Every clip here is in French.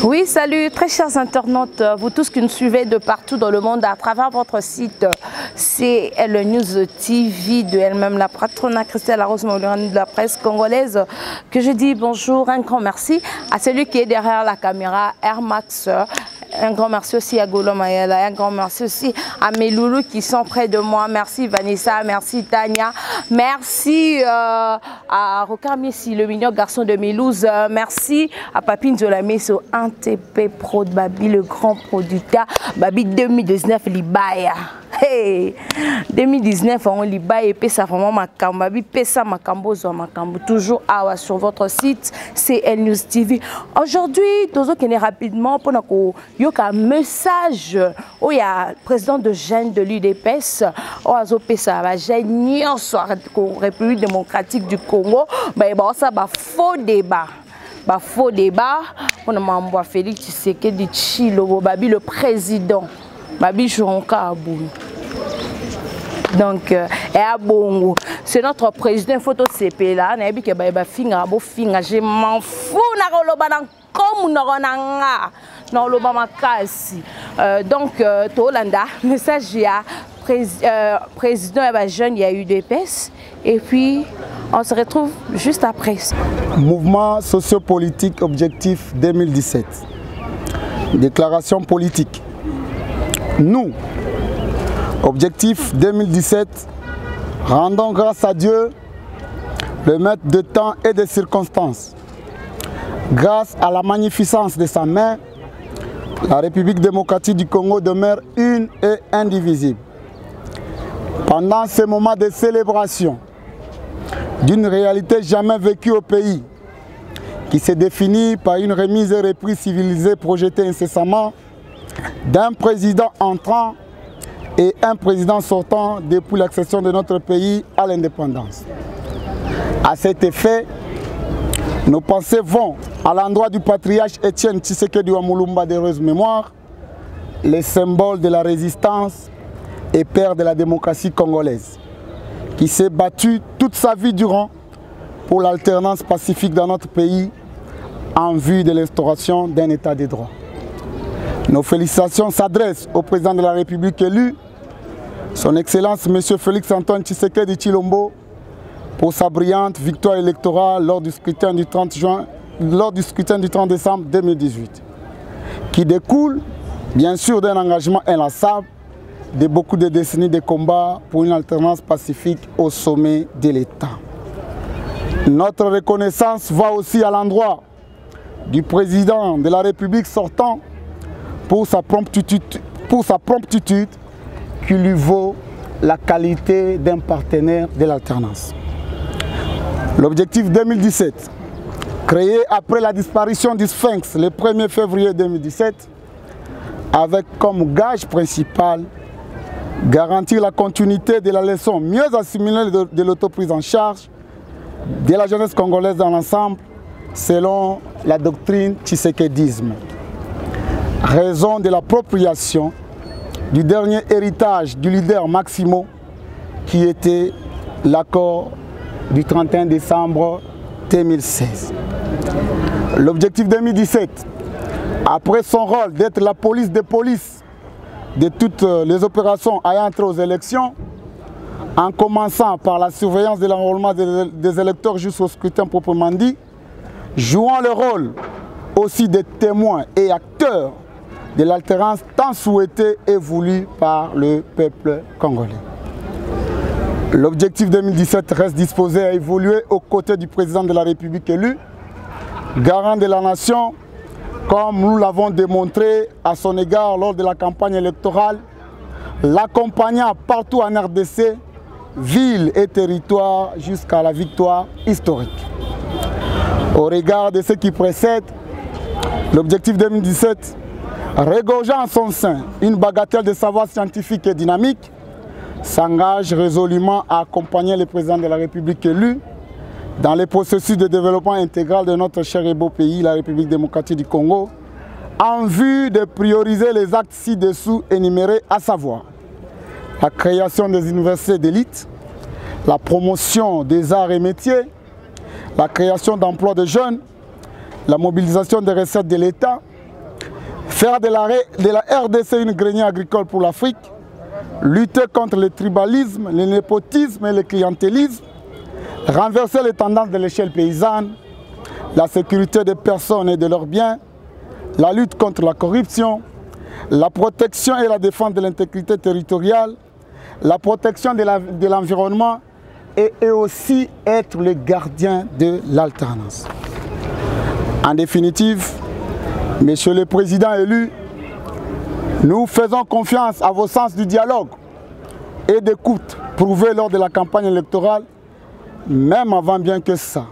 Oui, salut, très chers internautes, vous tous qui nous suivez de partout dans le monde à travers votre site CL News TV, de elle-même la patronne Christelle Arros-Maulurani de la presse congolaise, que je dis bonjour, un grand merci à celui qui est derrière la caméra, Air Max. Un grand merci aussi à Golo Mayela, un grand merci aussi à mes loulous qui sont près de moi. Merci Vanessa, merci Tania, merci à Rokar Messi, le mignon garçon de Mélouse, merci à Papine Zolameso, NTP Prod, Babi le grand producteur, Babi 2019 Libaya. Hey, 2019 on Libaya et Pessa vraiment Makambo, Babi Pessa Makambo Makambo, toujours sur votre site CL News TV. Aujourd'hui, nous allons rapidement pour un message où il y a le président de Jeune de l'UDPS, Pessa, la Jeune République démocratique du Congo, ça va faux débat. Faux débat, on a membre Félix Tshisekedi Tshilombo, Babi le président, Babi Jonka Abou. Donc, c'est notre président, il faut tout CP là, je m'en fous, donc, Tolanda, message il y a président jeune, il y a eu des PES, et puis on se retrouve juste après. Mouvement sociopolitique objectif 2017. Déclaration politique. Nous, objectif 2017, rendons grâce à Dieu, le maître de temps et de circonstances. Grâce à la magnificence de sa main, la République démocratique du Congo demeure une et indivisible. Pendant ces moments de célébration d'une réalité jamais vécue au pays, qui se définit par une remise et reprise civilisée projetée incessamment d'un président entrant et un président sortant depuis l'accession de notre pays à l'indépendance. À cet effet, nos pensées vont à l'endroit du patriarche Étienne Tshisekedi Wamulumba d'heureuse mémoire, les symboles de la résistance et père de la démocratie congolaise, qui s'est battu toute sa vie durant pour l'alternance pacifique dans notre pays en vue de l'instauration d'un état de droit. Nos félicitations s'adressent au président de la République élu, son Excellence M. Félix Antoine Tshisekedi Tshilombo, pour sa brillante victoire électorale lors du scrutin du 30 décembre 2018, qui découle bien sûr d'un engagement inlassable de beaucoup de décennies de combats pour une alternance pacifique au sommet de l'État. Notre reconnaissance va aussi à l'endroit du président de la République sortant pour sa promptitude qui lui vaut la qualité d'un partenaire de l'alternance. L'objectif 2017, créé après la disparition du Sphinx le 1er février 2017, avec comme gage principal garantir la continuité de la leçon mieux assimilée de l'autoprise en charge de la jeunesse congolaise dans l'ensemble, selon la doctrine tshisekedisme. Raison de l'appropriation du dernier héritage du leader Maximo, qui était l'accord du 31 décembre 2016. L'objectif 2017, après son rôle d'être la police des polices de toutes les opérations ayant trait aux élections, en commençant par la surveillance de l'enrôlement des électeurs jusqu'au scrutin proprement dit, jouant le rôle aussi de témoins et acteurs de l'alternance tant souhaitée et voulue par le peuple congolais. L'objectif 2017 reste disposé à évoluer aux côtés du président de la République élu, garant de la nation, comme nous l'avons démontré à son égard lors de la campagne électorale, l'accompagnant partout en RDC, ville et territoire, jusqu'à la victoire historique. Au regard de ce qui précède, l'objectif 2017, regorgeant en son sein une bagatelle de savoir scientifique et dynamique, s'engage résolument à accompagner le président de la République élu dans les processus de développement intégral de notre cher et beau pays, la République démocratique du Congo, en vue de prioriser les actes ci-dessous énumérés, à savoir la création des universités d'élite, la promotion des arts et métiers, la création d'emplois de jeunes, la mobilisation des recettes de l'État, faire de la RDC une grenière agricole pour l'Afrique, lutter contre le tribalisme, le népotisme et le clientélisme, renverser les tendances de l'échelle paysanne, la sécurité des personnes et de leurs biens, la lutte contre la corruption, la protection et la défense de l'intégrité territoriale, la protection de l'environnement et aussi être le gardien de l'alternance. En définitive, Monsieur le Président élu, nous faisons confiance à vos sens du dialogue et d'écoute prouvés lors de la campagne électorale, même avant bien que ça.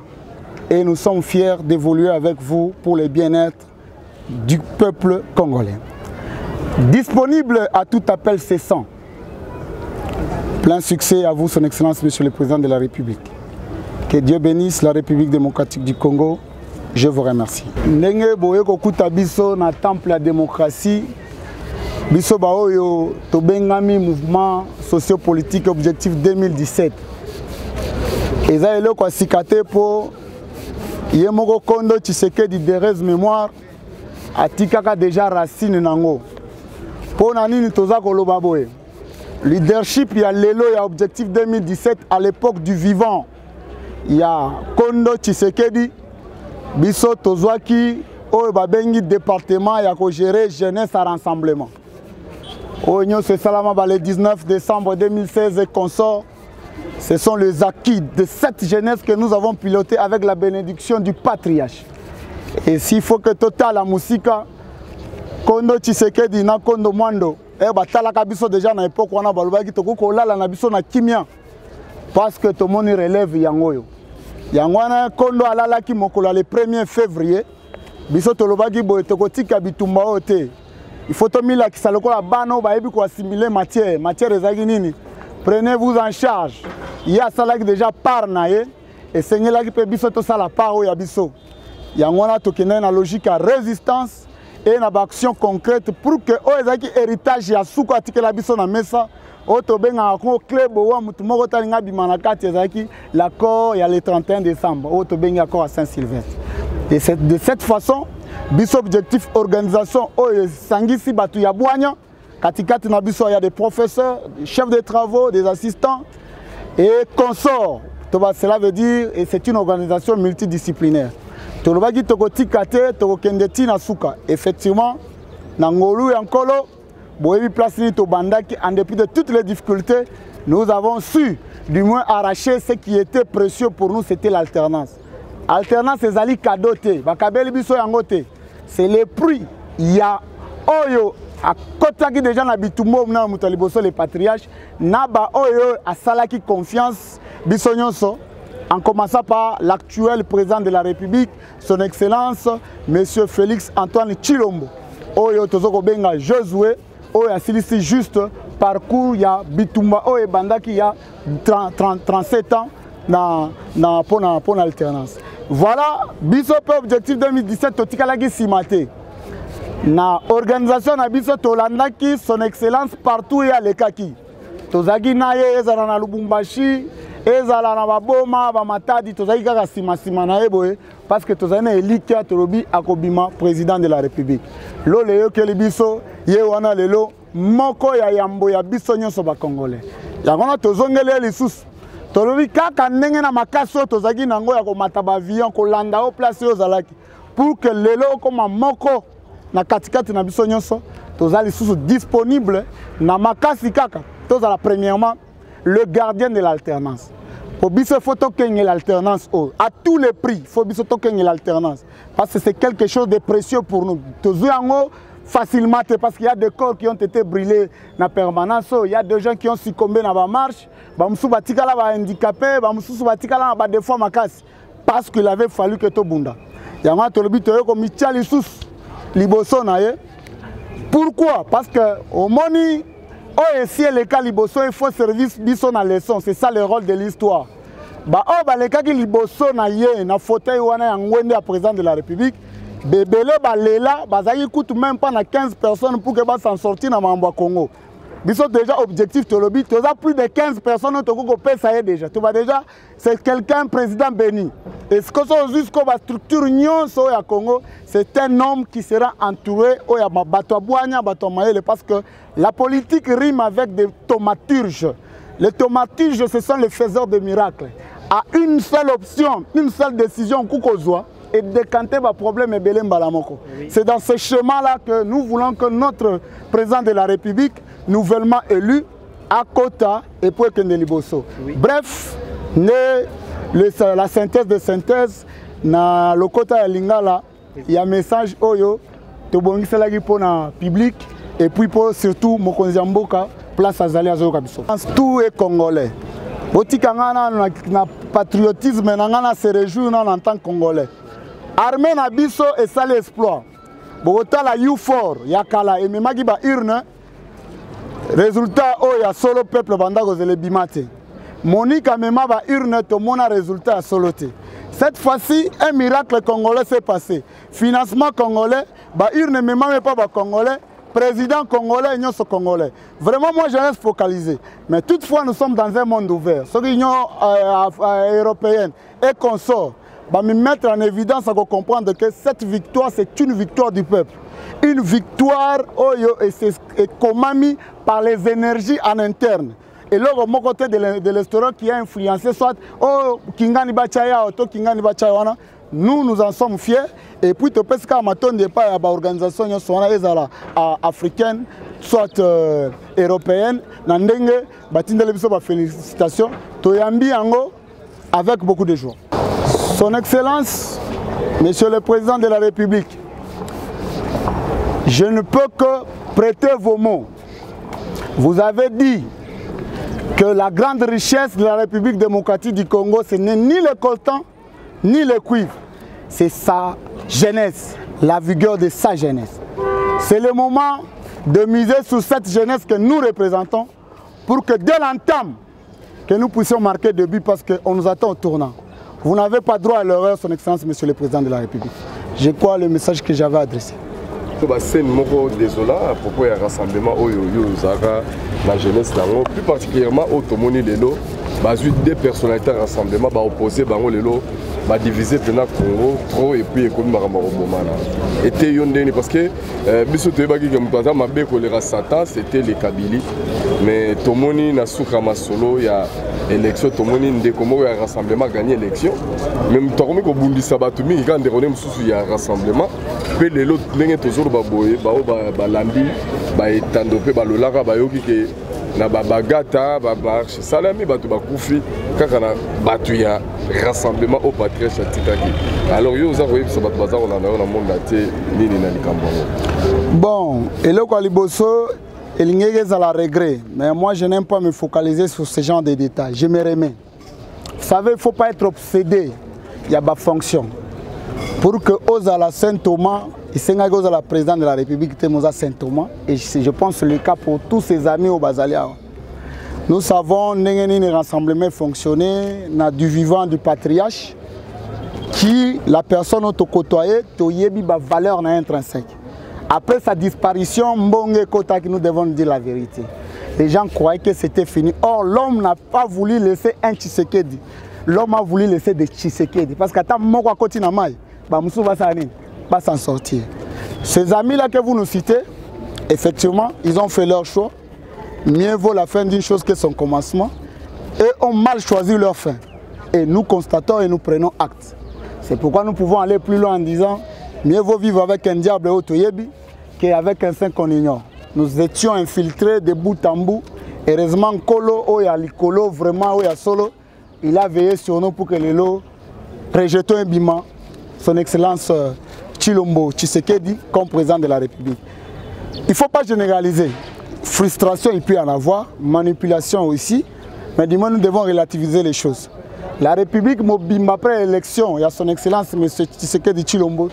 Et nous sommes fiers d'évoluer avec vous pour le bien-être du peuple congolais. Disponible à tout appel cessant. Plein succès à vous, Son Excellence, Monsieur le Président de la République. Que Dieu bénisse la République démocratique du Congo. Je vous remercie. Ndenge boye kokuta biso na temple la démocratie. Biso baoyo tobengami mouvement sociopolitique objectif 2017. Eza eloko asikate po Yemoko Kondo Tshisekedi Derez mémoire atikaka déjà racine nango. Po na nini toza koloba boye. Leadership ya lelo ya objectif 2017 à l'époque du vivant. Il y a Kondo Tshisekedi biso tozwaki oyo babengi département ya ko gérer jeunesse à rassemblement. Oyo c'est salama le 19 décembre 2016 et consort. Ce sont les acquis de cette jeunesse que nous avons piloté avec la bénédiction du patriarche. Et s'il faut que total la musique Kondo Tshisekedi na Kondo Mwando batalaka biso déjà na époque wana balobaki tokokolala na biso na kimia parce que tout le monde relève yangoyo. Yangwana Kondo alalaki mokolo le 1er février biso tolobaki boye tokotika bitumba ote. Il faut tomila ki salokola bano bayebi ko assimiler matière ezaki nini. Prenez-vous en charge. Il y a ça là qui déjà par naé et seigneur là qui peut biso to sala par o ya biso. Yangwana tokena na logique à résistance et na action concrète pour que o ezaki héritage ya suko atikela biso na mesa o to benga ko club o mutu moko talinga bimana kati ezaki l'accord ya le 31 décembre o to benga accord à Saint-Sylvestre. Et de cette façon biso objectif organisation o sangisi batu ya bwanya katikati na biso il y a des professeurs, des chefs de travaux, des assistants et consorts. Cela veut dire et c'est une organisation multidisciplinaire. Tolobaki tokoti kate tokokendeti na suka. Effectivement, nangolu yankolo boyebi place ni to bandaki en dépit de toutes les difficultés, nous avons su du moins arracher ce qui était précieux pour nous, c'était l'alternance. Alternance ezali cadeau te, bakabeli biso yango te. C'est le prix. Il y a oyo à côté qui déjà na bitumbo na mutaliboso les patriarches naba oyo a salaki confiance biso nyonso. En commençant par l'actuel président de la République, son Excellence, M. Félix Antoine Tshilombo. Oyo tozoko benga Josué, oyo asilisi juste parcours ya bitumba oyo bandaki ya 37 ans pour l'alternance. Voilà, biso pe objectif 2017 totikalaki simate. Na organisation na biso tolandaki son Excellence partout ya lekaki. Tozaki naye ezala na Lubumbashi. Ezala na baboma ba matadi tozaki kaka sima na eboye parce que tozali na elika tolobi akobima président de la République. Lo leyo keli biso ye wana lelo moko ya yambo ya biso nyonso ba congolais. Yango na tozongeli lisusu. Tolobi kaka ndenge na makaso tozaki nango ya komata ba avion kolanda o place yo zalaki pour que lelo koma moko na katikati na biso nyonso tozali lisusu disponible na makasi kaka tozala premièrement le gardien de l'alternance. Pour biso photo kenye l'alternance à tous les prix, faut biso to kenye l'alternance parce que c'est quelque chose de précieux pour nous. Tozu yango facilement parce qu'il y a des corps qui ont été brûlés na permanence, il y a des gens qui ont succombé na ba marche, ba musu batikala ba handicapé, ba musu batikala na ba des fois makasi parce qu'il avait fallu que to bunda. Yango to lobi to ko michali sus liboso na ye. Pourquoi? Parce que au moni oh, et si les cas liboso, il faut service biso na leçon, c'est ça le rôle de l'histoire. Bah oh bah les cas qui liboso na ye na fauteuil wana ya ngwende à président de la République, bébélé bah lela, bah ça y coûte même pas na 15 personnes pour que bah s'en sortir na mambo Congo. Biso déjà objectif de lobby, tu as plus de 15 personnes qui ont fait ça déjà. Tu vois déjà, c'est quelqu'un président béni. Et ce que c'est jusqu'à la structure union au Congo, c'est un homme qui sera entouré parce que la politique rime avec des thaumaturges. Les thaumaturges, ce sont les faiseurs de miracles. À une seule option, une seule décision, et décanter le problème et Belém Balamoko. C'est dans ce chemin-là que nous voulons que notre président de la République, nouvellement élu, à Kota et pour Kendeliboso. Oui. Bref, la synthèse de synthèse, dans le Kota et Lingala, il y a un message oyo, pour le public et puis pour surtout Mokonziamboka, place à Zali Azo Kabiso. Tout est congolais. Botikangana na patriotisme nangana se réjouit en tant que congolais. Armée na biso et ça l'exploit. Bogota la U4 yakala et memaki ba urne. Résultat oh ya solo peuple banda kozele bimate. Monika mema ba urne to mona résultat soloté. Cette fois-ci un miracle congolais s'est passé. Financement congolais, ba urne mema pas ba congolais. Président congolais et l'Union congolais. Vraiment, moi, je reste focalisé. Mais toutefois, nous sommes dans un monde ouvert. Sur l'Union européenne et consorts, me mettre en évidence à comprendre que cette victoire, c'est une victoire du peuple. Une victoire commandée par les énergies en interne. Et là, au côté de l'histoire qui a influencé, soit Kingani Bachaya, Kingani Bachaya, nous en sommes fiers. Et puis, tu peux se faire à l'organisation africaine, soit européenne, Nandenge, félicitations, avec beaucoup de joie. Son Excellence, Monsieur le Président de la République, je ne peux que prêter vos mots. Vous avez dit que la grande richesse de la République démocratique du Congo, ce n'est ni le coltan, ni le cuivre. C'est sa jeunesse, la vigueur de sa jeunesse. C'est le moment de miser sur cette jeunesse que nous représentons pour que dès l'entame, que nous puissions marquer de but parce qu'on nous attend au tournant. Vous n'avez pas droit à l'erreur, Son Excellence, Monsieur le Président de la République. Je crois le message que j'avais adressé. C'est désolant à propos du rassemblement la jeunesse, plus particulièrement au Tomoni Lelo, des personnalités rassemblement opposées divisé le Congo trop et puis comme et parce que c'était les Kabylie mais Tomoni na Soukama Solo il y a élection Tomoni Ndekomo a rassemblement gagné l'élection même Tomoni ko bundisa batumi quand il y a rassemblement pe lelo ndenge tozolo baboye balambi etandopé balolaka bayoki ke na bagata babarche salami batu bakufi kaka na batu ya rassemblement au patriarche Titaki. Alors yo za koyebisa batu baza on a monde até nini na likambo. Bon, eloko liboso elingeke za la regret, mais moi je n'aime pas me focaliser sur ce genre de détails. Je me remets. Vous savez, il ne faut pas être obsédé. Il y a des fonctions. Pour que Ozala Saint-Thomas, et Sengago la président de la République Temoza Saint-Thomas, et je pense que c'est le cas pour tous ses amis au Bazalia. Nous savons que le rassemblement fonctionné, na du vivant du patriarche, qui la personne au côtoyé, toyebi ba valeur na intrinsèque. Après sa disparition, Mbonge Kota qui nous devons dire la vérité. Les gens croyaient que c'était fini. Or, l'homme n'a pas voulu laisser un Tshisekedi. L'homme a voulu laisser des Tshisekedi. Parce qu'à Mokwa Koti na mai, Moussou va s'en sortir. Ces amis-là que vous nous citez, effectivement, ils ont fait leur choix. Mieux vaut la fin d'une chose que son commencement. Et ont mal choisi leur fin. Et nous constatons et nous prenons acte. C'est pourquoi nous pouvons aller plus loin en disant mieux vaut vivre avec un diable au Toyebi qu'avec un saint qu'on ignore. Nous étions infiltrés de bout en bout. Heureusement, Kolo, Oya Likolo, vraiment Oya Solo, il a veillé sur nous pour que les lots rejetons un bima. Son Excellence Tshilombo Tshisekedi comme président de la République. Il ne faut pas généraliser. Frustration, il peut y en avoir, manipulation aussi, mais du moins nous devons relativiser les choses. La République, après l'élection, il y a son Excellence M. Tshisekedi Tshilombo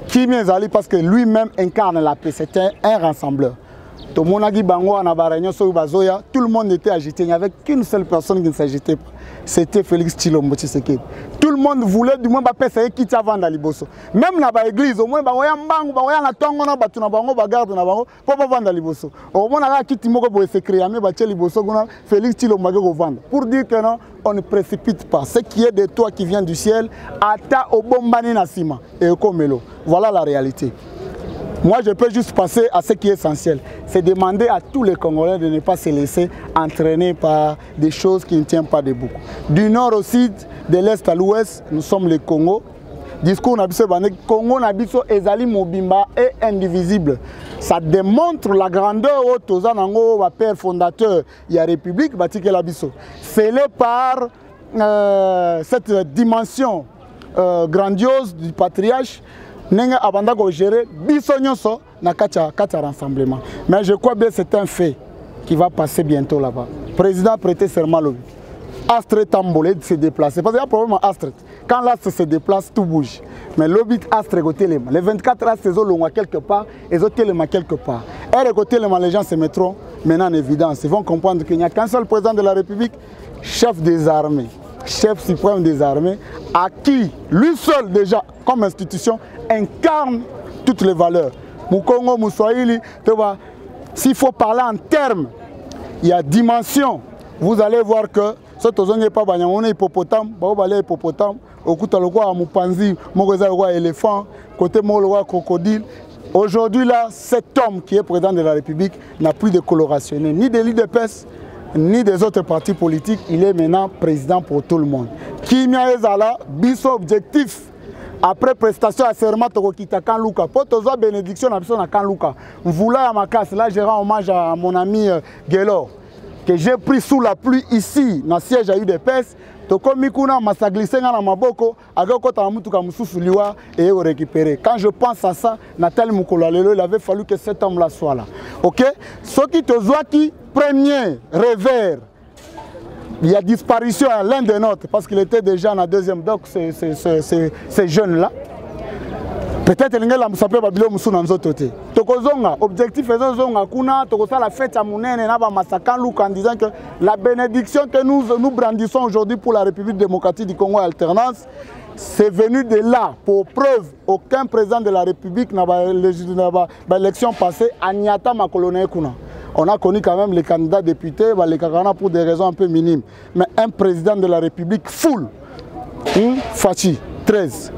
qui vient d'aller parce que lui-même incarne la paix, c'est un rassembleur. tout le monde a dit tout le monde était agité. Il n'y avait qu'une seule personne qui ne s'agitait pas. C'était Félix Tshilombo Tshisekedi. Tout le monde voulait du moins passer qui avant dans Liboso. Même dans l'église, au moins il y a un tongo na batu na bango bagarde na bango pour pas vendre Liboso. Au moins là qui timoko boy se créer mais bache Liboso gona Félix Tshilombo go vendre. Pour dire que non, on ne précipite pas. Ce qui est de toi qui vient du ciel, ata au bombani na sima et comme melo. Voilà la réalité. Moi, je peux juste passer à ce qui est essentiel. C'est demander à tous les Congolais de ne pas se laisser entraîner par des choses qui ne tiennent pas debout. Du nord au sud, de l'est à l'ouest, nous sommes les Congo. Discours Congo Nabiso Ezali Mobimba est indivisible. Ça démontre la grandeur au Tozanango, père fondateur, il y a République, Batike Labiso. C'est par cette dimension grandiose du patriarche. Nenga abanda ko gérer bisonyoso na kacha rassemblement. Mais je crois bien c'est un fait qui va passer bientôt là-bas. Président prêté serment lobby. Astre Tambolé se déplacer parce qu'il y a un problème à Astre. Quand l'Astre se déplace tout bouge. Mais l'obit Astre côté les 24 Astre ils ont quelque part, ils ont tellement quelque part. Et côté les gens se mettront maintenant en évidence. Ils vont comprendre qu'il n'y a qu'un seul président de la République, chef des armées. Chef suprême des armées, à qui lui seul déjà comme institution incarne toutes les valeurs. Mukongo, Moussoaïli, s'il faut parler en termes, il y a dimension. Vous allez voir que ce n'est pas on est hippopotame, hippopotame, au côté le roi Moupanzi, le roi éléphant, côté le roi crocodile. Aujourd'hui là, cet homme qui est président de la République n'a plus de coloration, ni de l'UDPS, ni des autres partis politiques. Il est maintenant président pour tout le monde. Kimia Ezala, biso objectif. Après prestation à serment, Tokokita Kanluka. Pour tozo bénédiction, à Kanluka. Vouloir à ma casse, là je rends hommage à mon ami Gelor, que j'ai pris sous la pluie ici, dans le siège à UDPS. Toko Mikuna, m'a glissé dans ma boko, avec Kotamutuka Moussou Liwa et récupérer. Quand je pense à ça, Nathalie Moukolalelo, il avait fallu que cet homme-là soit là. Ok? Ce qui te voit qui, premier revers, il y a disparition à l'un des nôtres, parce qu'il était déjà dans la deuxième doc, ces jeunes-là. Peut-être que nous savons pas si nous avons objectif est la fête à Mounene en disant que la bénédiction que nous brandissons aujourd'hui pour la République démocratique du Congo alternance, c'est venu de là. Pour preuve, aucun président de la République n'a l'élection passée à Niata Makolone Kuna. On a connu quand même les candidats députés, les Kakana pour des raisons un peu minimes. Mais un président de la République full, Fachi, 13.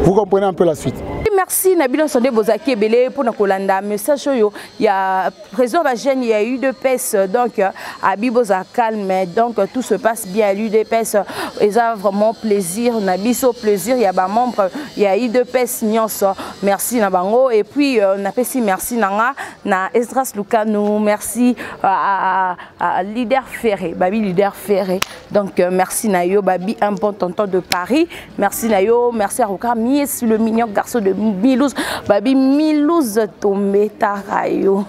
Vous comprenez un peu la suite. Merci Nabila Sondé Bozaki Ebele pour notre Kolanda message il y a président Bagène, il y a eu de PES donc à Biboza calme donc tout se passe bien à l'UDPS ils ont vraiment plaisir Nabiso plaisir il y a des membres il y a eu de PES Nyonso merci Nabango et puis on a fait merci Nanga na Esdras Lukano merci à leader Ferré Babi leader Ferré donc merci Nayo Babi un bon tonton de Paris merci Nayo merci à Roka Mies le mignon garçon de Milouz, Babi Milouz tombé tarayo.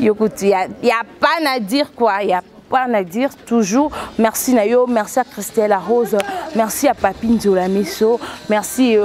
Yokouti, y a pas à dire quoi, y a pas à dire toujours. Merci Nayo, merci à Christelle Rose, merci à Papine Zolamiso, merci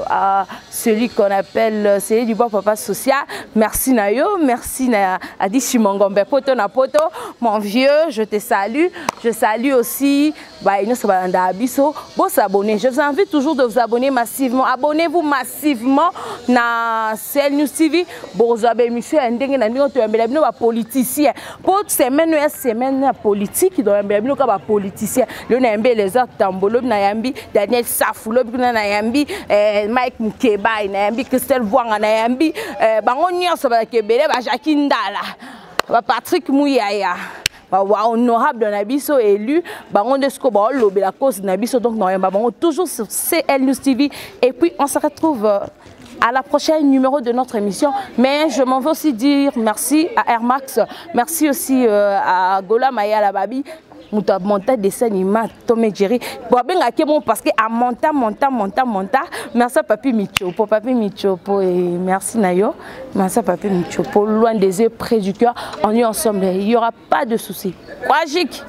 à celui qu'on appelle celui du bon papa social. Merci Nayo, merci à Dishimongombe poto na poto, mon vieux, je te salue. Je salue aussi Abisso. Bon s'abonner. Je vous invite toujours de vous abonner massivement. Abonnez-vous massivement na CL News TV. Bon, vous avez monsieur Ndenge na ndenge to mbela ba politicien. Pour semaine politique do mbela bino ka ba politicien. Le na mbela les autres tambolo na yambi Daniel Safulo na yambi Mike Mukeba na yambi Christelle Vwanga na yambi bango nyonso ba kebele ba Jacques Ndala. Ba Patrick Mouyaya. Honorable Nabiso élu, bango de ce que la cause Nabiso donc non, toujours sur CL News TV et puis on se retrouve à la prochaine numéro de notre émission. Mais je m'en veux aussi dire merci à Air Max, merci aussi à Gola Maya la Babi. Monta dessin animé Tomé Jerry bon parce que à monta merci à Papi Michopo et merci Nayo merci à Papi Michopo loin des yeux près du cœur on est ensemble il n'y aura pas de soucis. Tragique.